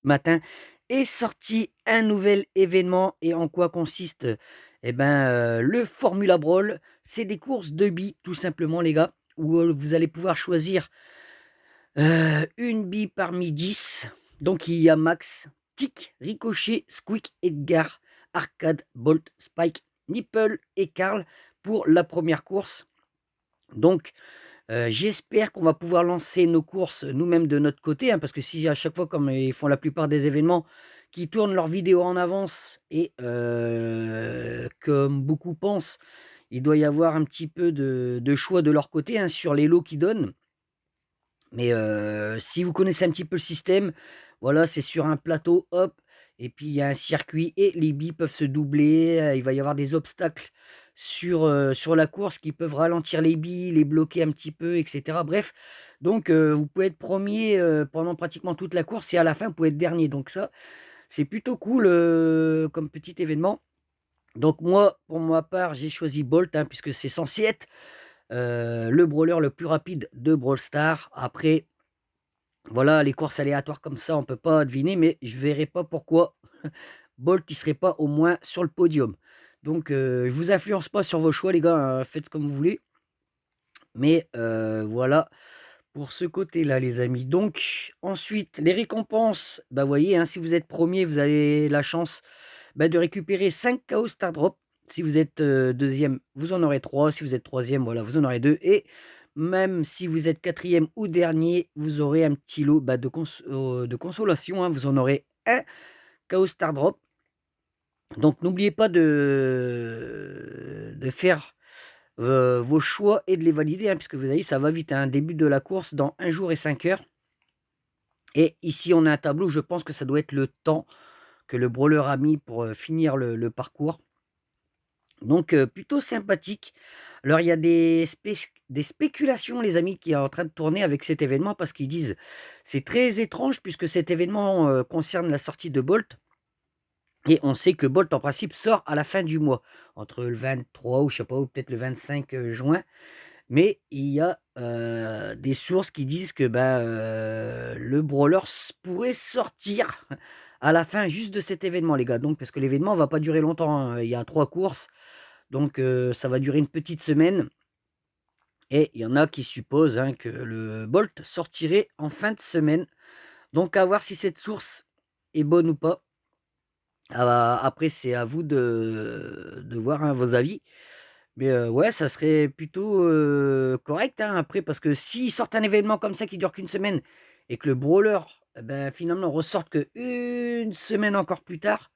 matin est sorti un nouvel événement. Et en quoi consiste? Eh ben, le Formula Brawl. C'est des courses de billes, tout simplement, les gars, où vous allez pouvoir choisir une bille parmi 10. Donc, il y a Max, Tick, Ricochet, Squeak, Edgar, Arcade, Bolt, Spike, Nipple et Karl pour la première course. Donc, j'espère qu'on va pouvoir lancer nos courses nous-mêmes de notre côté, hein, parce que si à chaque fois, comme ils font la plupart des événements, qui tournent leurs vidéos en avance et comme beaucoup pensent, il doit y avoir un petit peu de choix de leur côté, hein, sur les lots qu'ils donnent. Mais si vous connaissez un petit peu le système, voilà, c'est sur un plateau, hop, et puis il y a un circuit et les billes peuvent se doubler, il va y avoir des obstacles sur la course qui peuvent ralentir les billes, les bloquer un petit peu et cetera. Bref, donc vous pouvez être 1er, pendant pratiquement toute la course et à la fin, vous pouvez être dernier. Donc ça, c'est plutôt cool, comme petit événement. Donc moi, pour ma part, j'ai choisi Bolt, hein, puisque c'est censé être, le brawler le plus rapide de Brawl Stars. Après, voilà, les courses aléatoires comme ça, on peut pas deviner, mais je verrai pas pourquoi Bolt il serait pas au moins sur le podium. Donc, je vous influence pas sur vos choix, les gars, hein, faites comme vous voulez. Mais, voilà pour ce côté-là, les amis. Donc, ensuite, les récompenses, bah, vous voyez, hein, si vous êtes premier, vous avez la chance, bah, de récupérer 5 KO Star Drop. Si vous êtes, 2e, vous en aurez 3. Si vous êtes 3e, voilà, vous en aurez 2. Et même si vous êtes 4e ou dernier, vous aurez un petit lot, bah, de consolation, hein. Vous en aurez un KO Star Drop. Donc n'oubliez pas de faire, vos choix et de les valider, hein, puisque vous avez ça va vite, hein. Début de la course dans 1 jour et 5 heures. Et ici, on a un tableau, je pense que ça doit être le temps que le brawler a mis pour, finir le parcours. Donc, plutôt sympathique. Alors, il y a des spéculations, les amis, qui est en train de tourner avec cet événement parce qu'ils disent: «C'est très étrange puisque cet événement, concerne la sortie de Bolt et on sait que Bolt, en principe, sort à la fin du mois, entre le 23 ou je sais pas, ou peut-être le 25, juin». Mais il y a, des sources qui disent que, bah, le brawler pourrait sortir à la fin juste de cet événement, les gars. Donc parce que l'événement va pas durer longtemps, hein. Il y a 3 courses, donc ça va durer une petite semaine et il y en a qui supposent, hein, que le Bolt sortirait en fin de semaine. Donc à voir si cette source est bonne ou pas. Ah, après c'est à vous de voir, hein, vos avis. Mais ouais, ça serait plutôt, correct, hein, après parce que s'ils sortent un événement comme ça qui dure qu'une semaine et que le brawler, eh ben, finalement ressorte qu'une semaine encore plus tard,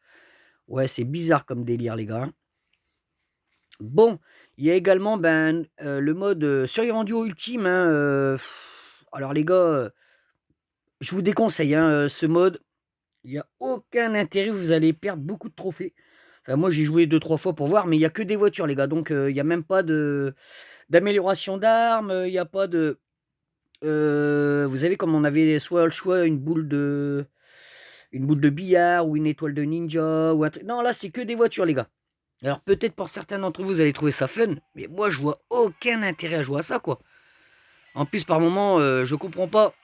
ouais, c'est bizarre comme délire les gars, hein. Bon, il y a également, ben, le mode, survivant duo ultime, hein, alors les gars, je vous déconseille, hein, ce mode. Il y a aucun intérêt, vous allez perdre beaucoup de trophées. Enfin moi j'ai joué 2-3 fois pour voir, mais il y a que des voitures les gars, donc il y a même pas d'amélioration d'armes, il y a pas de, vous savez comme on avait soit le choix une boule de billard ou une étoile de ninja ou un truc non là c'est que des voitures les gars. Alors peut-être pour certains d'entre vous, vous allez trouver ça fun, mais moi je vois aucun intérêt à jouer à ça quoi. En plus par moment, je comprends pas.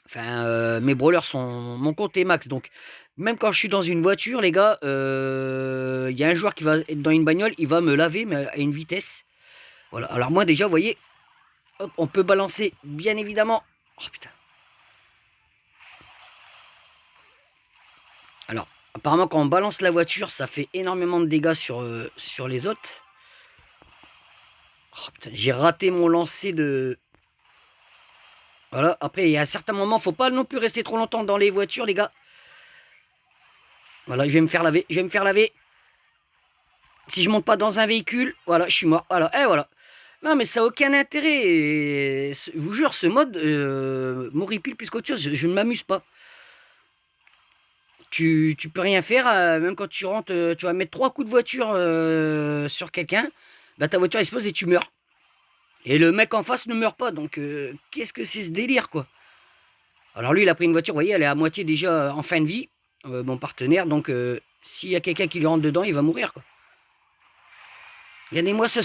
Enfin, mes brawlers sont mon compte est max, donc même quand je suis dans une voiture, les gars, il y a un joueur qui va être dans une bagnole, il va me laver, mais à une vitesse. Voilà. Alors moi déjà, vous voyez, hop, on peut balancer, bien évidemment. Oh putain. Alors, apparemment, quand on balance la voiture, ça fait énormément de dégâts sur les autres. Oh putain, j'ai raté mon lancer de. Voilà. Après, il y a un certain moment, faut pas non plus rester trop longtemps dans les voitures, les gars. Voilà, je vais me faire laver, je vais me faire laver. Si je monte pas dans un véhicule, voilà, je suis mort. Voilà, et voilà. Non, mais ça n'a aucun intérêt. Et je vous jure, ce mode m'horripile plus qu'autre chose. Je ne m'amuse pas. Tu peux rien faire, même quand tu rentres, tu vas mettre 3 coups de voiture sur quelqu'un, bah ta voiture explose et tu meurs. Et le mec en face ne meurt pas, donc qu'est-ce que c'est ce délire quoi? Alors lui il a pris une voiture, vous voyez, elle est à moitié déjà en fin de vie, mon partenaire, donc s'il y a quelqu'un qui lui rentre dedans, il va mourir quoi. Regardez-moi ça.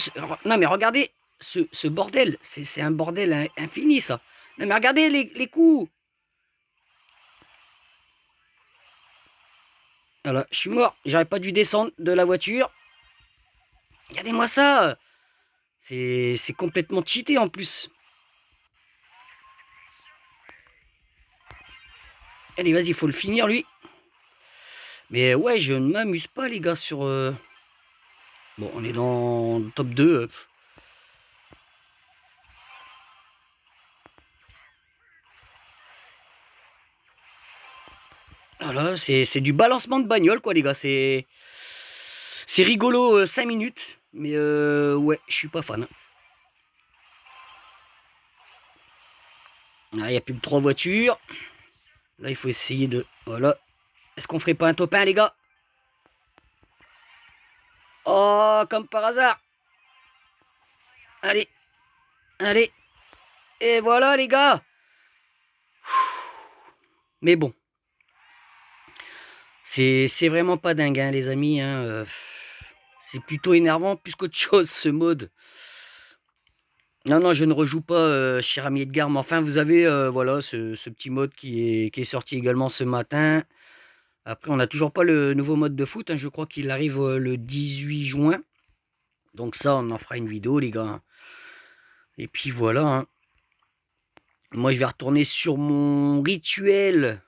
Non mais regardez ce bordel, c'est un bordel infini ça. Non mais regardez les coups. Voilà, je suis mort. J'aurais pas dû descendre de la voiture. Regardez-moi ça. C'est complètement cheaté en plus. Allez, vas-y, il faut le finir lui. Mais ouais, je ne m'amuse pas les gars sur... Bon, on est dans le top 2. Voilà, c'est du balancement de bagnole quoi les gars. C'est rigolo 5 minutes. Mais ouais, je suis pas fan. Il n'y a plus que 3 voitures. Là, il faut essayer de... Voilà. Est-ce qu'on ferait pas un top 1 les gars? Oh, comme par hasard. Allez, allez. Et voilà les gars. Mais bon. C'est vraiment pas dingue hein, les amis. Hein, c'est plutôt énervant plus qu'autre chose ce mode. Non, non, je ne rejoue pas, cher ami Edgar. Mais enfin, vous avez voilà, ce petit mode qui est sorti également ce matin. Après, on n'a toujours pas le nouveau mode de foot. Hein, je crois qu'il arrive le 18 juin. Donc ça, on en fera une vidéo les gars. Et puis voilà. Hein. Moi, je vais retourner sur mon rituel,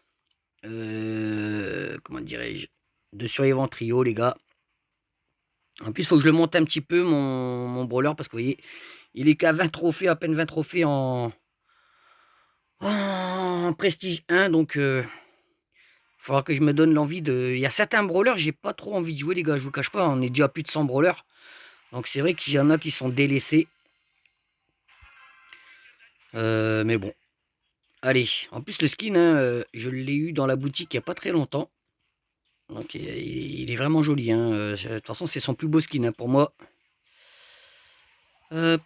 comment dirais-je, de survivant trio, les gars. En plus, il faut que je le monte un petit peu, mon brawler, parce que vous voyez, il est qu'à 20 trophées, à peine 20 trophées en prestige 1. Donc, il faudra que je me donne l'envie de... Il y a certains brawlers, j'ai pas trop envie de jouer, les gars, je vous cache pas. On est déjà à plus de 100 brawlers. Donc, c'est vrai qu'il y en a qui sont délaissés. Mais bon. Allez, en plus le skin, hein, je l'ai eu dans la boutique il n'y a pas très longtemps. Donc il est vraiment joli. Hein. De toute façon, c'est son plus beau skin hein, pour moi. Hop.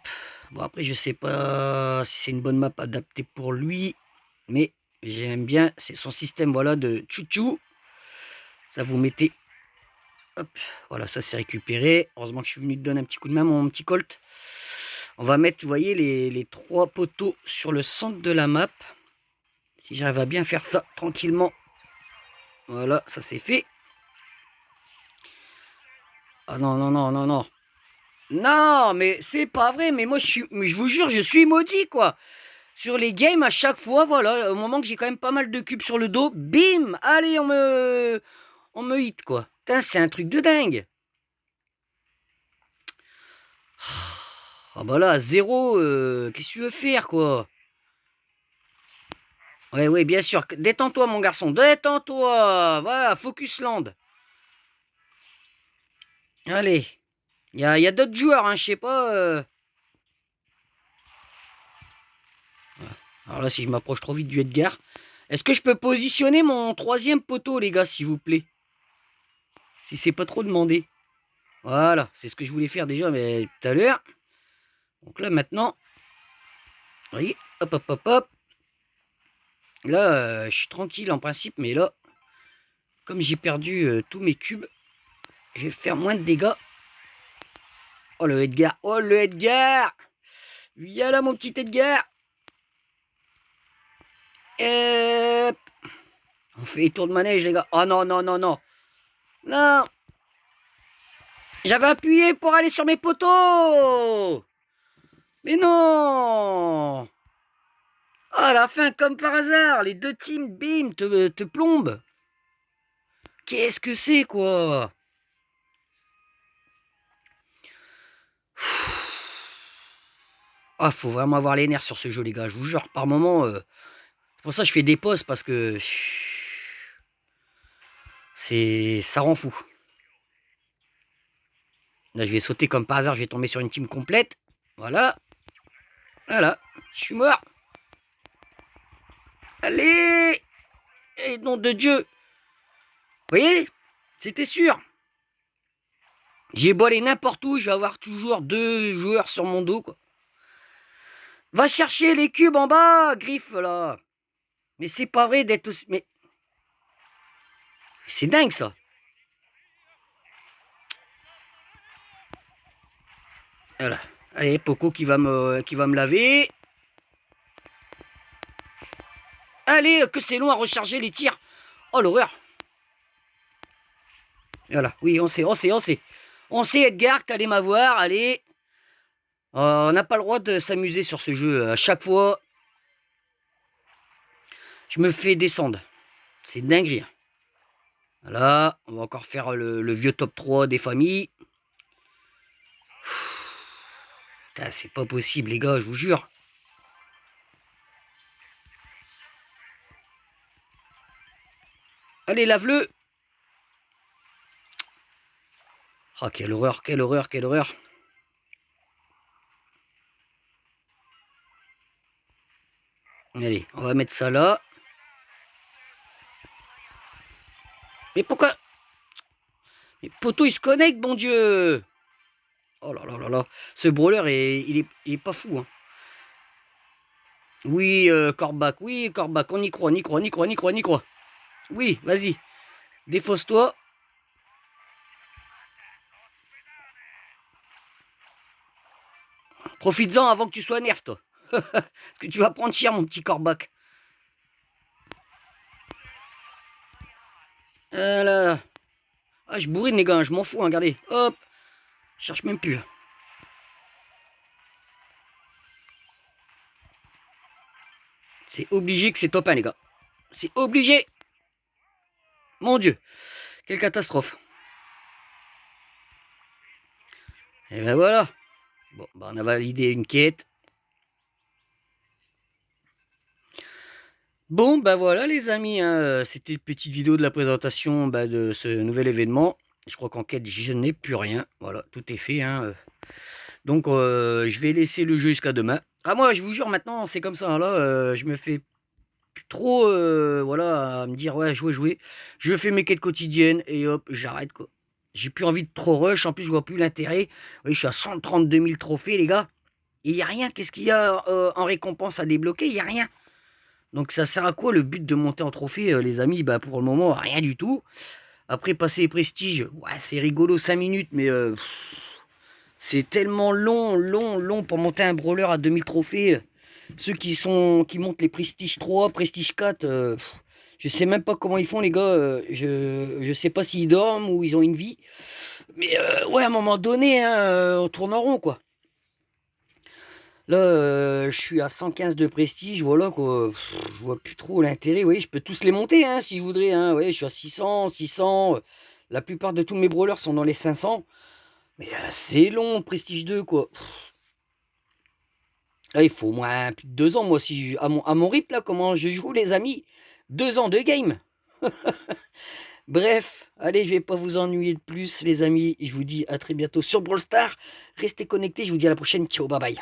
Bon, après, je sais pas si c'est une bonne map adaptée pour lui. Mais j'aime bien. C'est son système voilà, de chouchou. Ça vous mettez. Hop. Voilà, ça c'est récupéré. Heureusement que je suis venu te donner un petit coup de main, mon petit Colt. On va mettre, vous voyez, les 3 poteaux sur le centre de la map. Si j'arrive à bien faire ça tranquillement. Voilà, ça c'est fait. Ah non, non, non, non, non. Non, mais c'est pas vrai. Mais moi, mais je vous jure, je suis maudit, quoi. Sur les games, à chaque fois, voilà, au moment que j'ai quand même pas mal de cubes sur le dos, bim, allez, on me hit, quoi. Putain, c'est un truc de dingue. Ah bah là, 0, qu'est-ce que tu veux faire, quoi? Ouais, ouais, bien sûr. Détends-toi, mon garçon. Détends-toi. Voilà, Focus Land. Allez. Il y a d'autres joueurs, hein, je sais pas. Alors là, si je m'approche trop vite du Edgar. Est-ce que je peux positionner mon 3e poteau, les gars, s'il vous plaît? Si c'est pas trop demandé. Voilà, c'est ce que je voulais faire déjà, mais tout à l'heure. Donc là, maintenant. Vous voyez, hop, hop, hop, hop. Là, je suis tranquille en principe, mais là, comme j'ai perdu tous mes cubes, je vais faire moins de dégâts. Oh, le Edgar. Oh, le Edgar. Viens là, mon petit Edgar. Hop. On fait les tours de manège, les gars. Oh non, non, non, non. Non. J'avais appuyé pour aller sur mes poteaux. Mais non. Ah, à la fin, comme par hasard, les 2 teams, bim, te plombent. Qu'est-ce que c'est, quoi? Ah, faut vraiment avoir les nerfs sur ce jeu, les gars. Je vous jure, par moment, c'est pour ça que je fais des pauses, parce que ça rend fou. Là, je vais sauter comme par hasard, je vais tomber sur une team complète. Voilà. Voilà. Je suis mort. Allez. Et nom de Dieu. Vous voyez? C'était sûr. J'ai beau aller n'importe où, je vais avoir toujours 2 joueurs sur mon dos, quoi. Va chercher les cubes en bas, Griffe, là. Mais c'est pas vrai d'être aussi... Mais c'est dingue, ça. Voilà. Allez, Poco qui va me laver. Allez, que c'est long à recharger les tirs. Oh, l'horreur. Voilà, oui, on sait, on sait, on sait. On sait, Edgar, que t'allais m'avoir, allez. On n'a pas le droit de s'amuser sur ce jeu. À chaque fois, je me fais descendre. C'est dinguerie. Voilà, on va encore faire le vieux top 3 des familles. Putain, c'est pas possible, les gars, je vous jure. Allez, lave-le. Oh, quelle horreur, quelle horreur, quelle horreur. Allez, on va mettre ça là. Mais pourquoi? Mais poteau, il se connecte, bon Dieu. Oh là là là là. Ce brawler, il est pas fou. Hein. Oui, Corbac, oui, Corbac, on y croit, on y croit, on y croit, on y croit, on y croit. Oui, vas-y, défausse-toi. Profites-en avant que tu sois nerf, toi. Parce que tu vas prendre cher, mon petit Corbac. Voilà. Ah, je bourrine, les gars, je m'en fous, hein, regardez. Hop, je cherche même plus. C'est obligé que c'est top 1, les gars. C'est obligé. Mon Dieu, quelle catastrophe. Et ben voilà. Bon, bah on a validé une quête. Bon, bah voilà les amis, hein, c'était une petite vidéo de la présentation de ce nouvel événement. Je crois qu'en quête, je n'ai plus rien. Voilà, tout est fait. Hein. Donc, je vais laisser le jeu jusqu'à demain. Ah, moi, je vous jure, maintenant, c'est comme ça. Hein, là, je me fais plus trop, voilà, à me dire, ouais, jouer, jouer. Je fais mes quêtes quotidiennes et hop, j'arrête, quoi. J'ai plus envie de trop rush. En plus, je vois plus l'intérêt. Oui, je suis à 132 000 trophées, les gars. Et il n'y a rien. Qu'est-ce qu'il y a en récompense à débloquer? Il n'y a rien. Donc ça sert à quoi le but de monter en trophée, les amis? Bah pour le moment, rien du tout. Après, passer les prestiges, ouais, c'est rigolo 5 minutes, mais c'est tellement long, long, long pour monter un brawler à 2000 trophées. Ceux qui montent les prestiges 3, prestige 4, je sais même pas comment ils font, les gars. Je sais pas s'ils dorment ou ils ont une vie. Mais ouais, à un moment donné, hein, on tourne en rond, quoi. Là, je suis à 115 de prestige, voilà quoi. Je vois plus trop l'intérêt. Oui, je peux tous les monter hein, si je voudrais. Hein. Oui, je suis à 600, 600. La plupart de tous mes brawlers sont dans les 500. Mais c'est long, prestige 2 quoi. Là, il faut au moins plus de 2 ans, moi, si à mon rythme, là, comment je joue, les amis. 2 ans de game. Bref, allez, je vais pas vous ennuyer de plus, les amis. Je vous dis à très bientôt sur Brawl Stars. Restez connectés, je vous dis à la prochaine. Ciao, bye bye.